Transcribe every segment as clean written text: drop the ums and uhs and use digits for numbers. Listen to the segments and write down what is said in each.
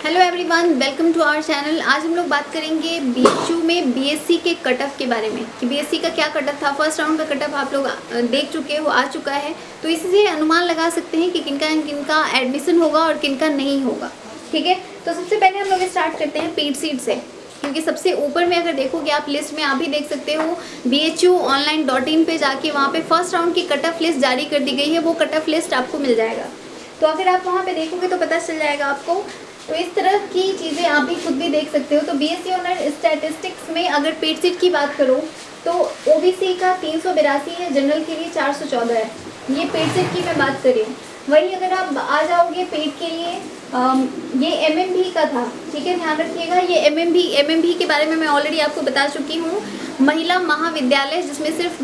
Hello everyone, welcome to our channel. आज हम लोग बात करेंगे बीएचयू में बीएससी के कट ऑफ के बारे में कि बीएससी का क्या कट ऑफ था। फर्स्ट राउंड का कट ऑफ आप लोग देख चुके हो, आ चुका है, तो इससे अनुमान लगा सकते हैं कि किनका एडमिशन होगा और किनका नहीं होगा। ठीक है, तो सबसे पहले हम लोग स्टार्ट करते हैं पेड सीट से, क्योंकि सबसे ऊपर में अगर देखोगे आप लिस्ट में, आप भी देख सकते हो BHUonline.in पे जाके वहाँ पे फर्स्ट राउंड की कट ऑफ लिस्ट जारी कर दी गई है। वो कट ऑफ लिस्ट आपको मिल जाएगा, तो अगर आप वहाँ पे देखोगे तो पता चल जाएगा आपको। तो इस तरह की चीज़ें आप भी खुद भी देख सकते हो। तो BSc ऑनर स्टैटिस्टिक्स में अगर पेड सीट की बात करो तो OBC का 382 है, जनरल के लिए 414 है। ये पेड सीट की मैं बात कर रही हूँ। वही अगर आप आ जाओगे पेड के लिए, ये MMB का था, ठीक है, ध्यान रखिएगा। ये MMB के बारे में मैं ऑलरेडी आपको बता चुकी हूँ। महिला महाविद्यालय जिसमें सिर्फ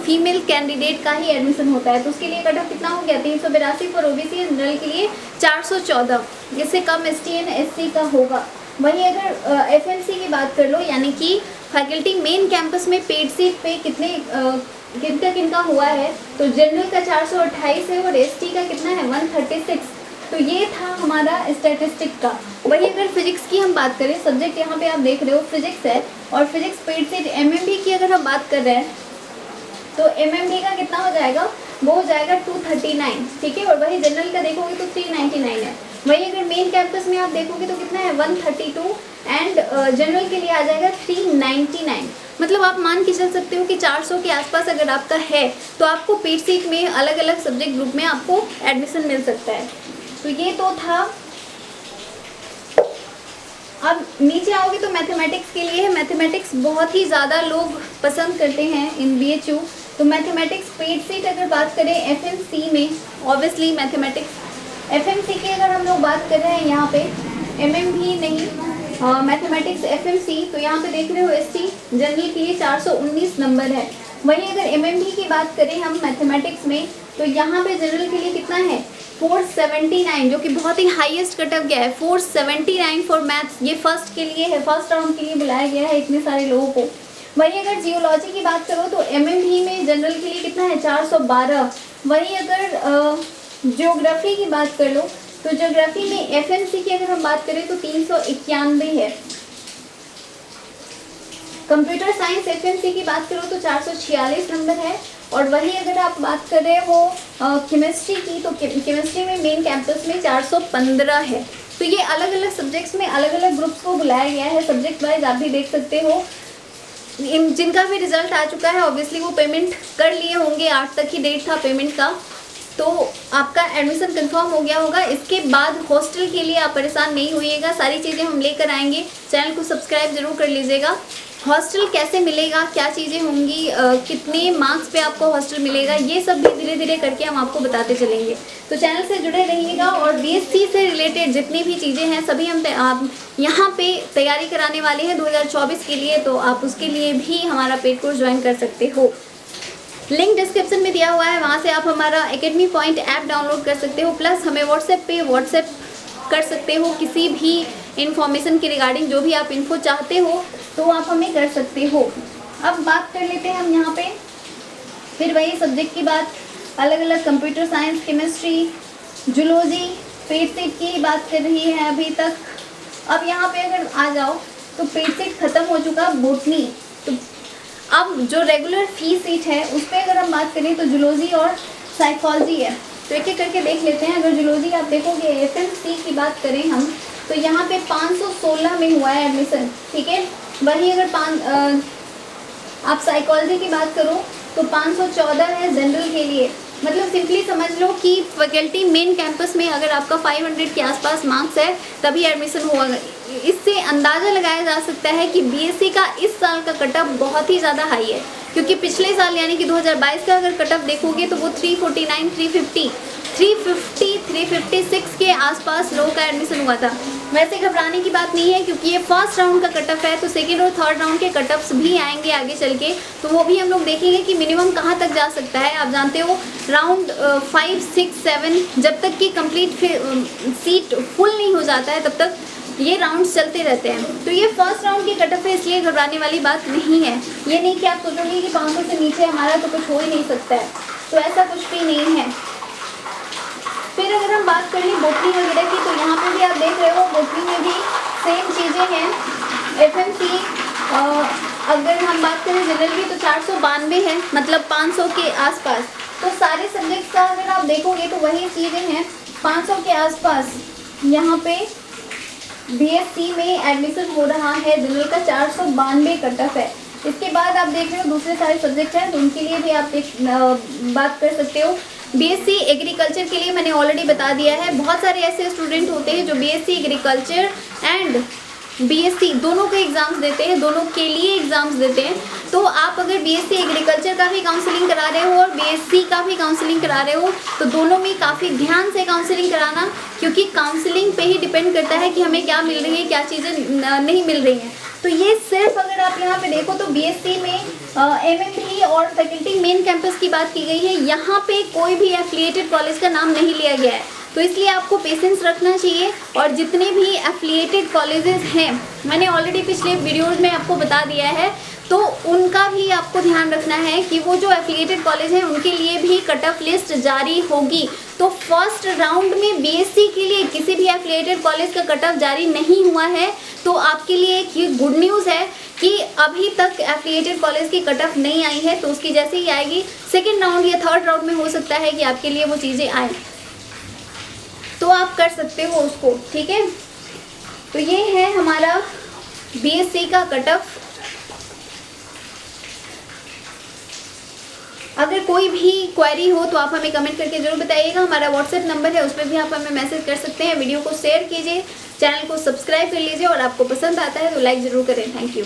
फीमेल कैंडिडेट का ही एडमिशन होता है, तो उसके लिए कट ऑफ कितना हो गया 382 फॉर OBC, जनरल के लिए 414। इससे कम ST एंड SC का होगा। वहीं अगर FMC की बात कर लो, यानी कि फैकल्टी मेन कैंपस में पेड सीट पे किनका हुआ है, तो जनरल का 428 है और ST का कितना है 136। तो ये था हमारा स्टैटिस्टिक का। वही अगर फिजिक्स की हम बात करें, सब्जेक्ट यहाँ पे आप देख रहे हो फिजिक्स है, और फिजिक्स पेड सीट MMB की अगर हम बात कर रहे हैं तो MMB का कितना हो जाएगा, वो हो जाएगा 239, ठीक है। और वही जनरल का देखोगे तो 399 है। वही अगर मेन कैंपस में आप देखोगे तो कितना है 132 एंड जनरल के लिए आ जाएगा 399। मतलब आप मान के चल सकते हो कि 400 के आसपास अगर आपका है तो आपको पेड सीट में अलग अलग सब्जेक्ट ग्रुप में आपको एडमिशन मिल सकता है। तो ये तो था। अब नीचे आओगे तो मैथमेटिक्स के लिए है। मैथमेटिक्स बहुत ही ज़्यादा लोग पसंद करते हैं इन BHU। तो मैथमेटिक्स पेड सीट अगर बात करें FMC में, ऑब्वियसली मैथमेटिक्स FMC की अगर हम लोग बात कर रहे हैं यहाँ पे, MMB नहीं, मैथमेटिक्स FMC, तो यहाँ पे देख रहे हो ST जनरल के लिए 419 नंबर है। वहीं अगर MMB की बात करें हम मैथमेटिक्स में, तो यहाँ पे जनरल के लिए कितना है 479, जो कि बहुत ही हाईएस्ट कट ऑफ गया है 479 फॉर मैथ्स। ये फर्स्ट के लिए है, फर्स्ट राउंड के लिए बुलाया गया है इतने सारे लोगों को। वहीं अगर जियोलॉजी की बात करो तो MMB में जनरल के लिए कितना है 412। वहीं अगर ज्योग्राफी की बात कर लो तो ज्योग्राफी में FMC की अगर हम बात करें तो 391 है। कंप्यूटर साइंस FMC की बात करो तो 446 नंबर है। और वही अगर आप बात कर रहे हो केमिस्ट्री की, तो केमिस्ट्री में मेन कैंपस में 415 है। तो ये अलग अलग सब्जेक्ट्स में अलग अलग ग्रुप्स को बुलाया गया है, सब्जेक्ट वाइज आप भी देख सकते हो। जिनका भी रिजल्ट आ चुका है ऑब्वियसली वो पेमेंट कर लिए होंगे, 8 तक ही डेट था पेमेंट का, तो आपका एडमिशन कंफर्म हो गया होगा। इसके बाद हॉस्टल के लिए आप परेशान नहीं होइएगा, सारी चीज़ें हम लेकर आएंगे। चैनल को सब्सक्राइब जरूर कर लीजिएगा। हॉस्टल कैसे मिलेगा, क्या चीज़ें होंगी, कितने मार्क्स पे आपको हॉस्टल मिलेगा, ये सब भी धीरे धीरे करके हम आपको बताते चलेंगे। तो चैनल से जुड़े रहिएगा। और BSc से रिलेटेड जितनी भी चीज़ें हैं सभी हम आप यहाँ पे तैयारी कराने वाले हैं 2024 के लिए, तो आप उसके लिए भी हमारा पेड कोर्स ज्वाइन कर सकते हो। लिंक डिस्क्रिप्शन में दिया हुआ है, वहाँ से आप हमारा एकेडमी पॉइंट ऐप डाउनलोड कर सकते हो। प्लस हमें व्हाट्सएप कर सकते हो, किसी भी इन्फॉर्मेशन के रिगार्डिंग जो भी आप इन्फो चाहते हो तो आप हमें कर सकते हो। अब बात कर लेते हैं हम यहाँ पे फिर वही सब्जेक्ट की बात, अलग अलग computer science, chemistry, zoology paid seat की बात कर रही है अभी तक। अब यहाँ पे अगर आ जाओ तो पेड सीट ख़त्म हो चुका बोटनी, तो अब जो रेगुलर फी सीट है उस पर अगर हम बात करें तो जूलॉजी और साइकोलॉजी है। तो एक एक करके देख लेते हैं। अगर जूलॉजी आप देखोगे FMC की बात करें हम, तो यहाँ पे 516 में हुआ है एडमिशन, ठीक है। वही अगर आप साइकोलॉजी की बात करो तो 514 है जनरल के लिए। मतलब सिंपली समझ लो कि फैकल्टी मेन कैंपस में अगर आपका 500 के आसपास मार्क्स है तभी एडमिशन हुआ। इससे अंदाज़ा लगाया जा सकता है कि BSc का इस साल का कट ऑफ बहुत ही ज़्यादा हाई है, क्योंकि पिछले साल यानी कि 2022 का अगर कट ऑफ देखोगे तो वो 349, 350, 356 के आसपास लोगों का एडमिशन हुआ था। वैसे घबराने की बात नहीं है, क्योंकि ये फर्स्ट राउंड का कट ऑफ है, तो सेकेंड और थर्ड राउंड के कट ऑफ्स भी आएंगे आगे चल के, तो वो भी हम लोग देखेंगे कि मिनिमम कहाँ तक जा सकता है। आप जानते हो राउंड 5, 6, 7 जब तक कि कंप्लीट सीट फुल नहीं हो जाता है तब तक ये राउंड चलते रहते हैं। तो ये फर्स्ट राउंड की कट ऑफ है, इसलिए घबराने वाली बात नहीं है। ये नहीं कि आप सोचोगे कि 500 से नीचे हमारा तो कुछ हो ही नहीं सकता है, तो ऐसा कुछ भी नहीं है। फिर अगर हम बात कर लें बोटनी वगैरह की, तो यहाँ पे भी आप देख रहे हो बोटनी में भी चीज़ें हैं। FMC अगर हम बात करें जनरल की तो 492 है, मतलब 500 के आसपास। तो सारे सब्जेक्ट्स का अगर आप देखोगे तो वही चीज़ें हैं, 500 के आसपास यहाँ पे BSc में एडमिशन हो रहा है। जनरल का 492 कट ऑफ है। इसके बाद आप देख रहे हो दूसरे सारे सब्जेक्ट हैं, तो उनके लिए भी आप बात कर सकते हो। BSc एग्रीकल्चर के लिए मैंने ऑलरेडी बता दिया है। बहुत सारे ऐसे स्टूडेंट होते हैं जो BSc एग्रीकल्चर एंड BSc दोनों के एग्ज़ाम्स देते हैं, दोनों के लिए एग्ज़ाम्स देते हैं। तो आप अगर BSc एग्रीकल्चर का भी काउंसलिंग करा रहे हो और BSc का भी काउंसलिंग करा रहे हो तो दोनों में काफ़ी ध्यान से काउंसलिंग कराना, क्योंकि काउंसलिंग पे ही डिपेंड करता है कि हमें क्या मिल रही है, क्या चीज़ें नहीं मिल रही हैं। तो ये सिर्फ अगर आप यहाँ पे देखो तो BSc में MMP और फैकल्टी मेन कैंपस की बात की गई है। यहाँ पे कोई भी एफिलिएटेड कॉलेज का नाम नहीं लिया गया है, तो इसलिए आपको पेशेंस रखना चाहिए। और जितने भी एफिलिएटेड कॉलेजेस हैं, मैंने ऑलरेडी पिछले वीडियोज़ में आपको बता दिया है, तो उनका भी आपको ध्यान रखना है कि वो जो एफिलिएटेड कॉलेज हैं उनके लिए भी कट ऑफ लिस्ट जारी होगी। तो फर्स्ट राउंड में BSc के लिए किसी भी एफिलिएटेड कॉलेज का कट ऑफ जारी नहीं हुआ है। तो आपके लिए एक ये गुड न्यूज़ है कि अभी तक एफिलिएटेड कॉलेज की कट ऑफ नहीं आई है, तो उसकी जैसे ही आएगी सेकेंड राउंड या थर्ड राउंड में हो सकता है कि आपके लिए वो चीज़ें आए, तो आप कर सकते हो उसको, ठीक है। तो ये है हमारा BSc का कट ऑफ। अगर कोई भी क्वेरी हो तो आप हमें कमेंट करके जरूर बताइएगा। हमारा व्हाट्सएप नंबर है, उस पर भी आप हमें मैसेज कर सकते हैं। वीडियो को शेयर कीजिए, चैनल को सब्सक्राइब कर लीजिए और आपको पसंद आता है तो लाइक ज़रूर करें। Thank you.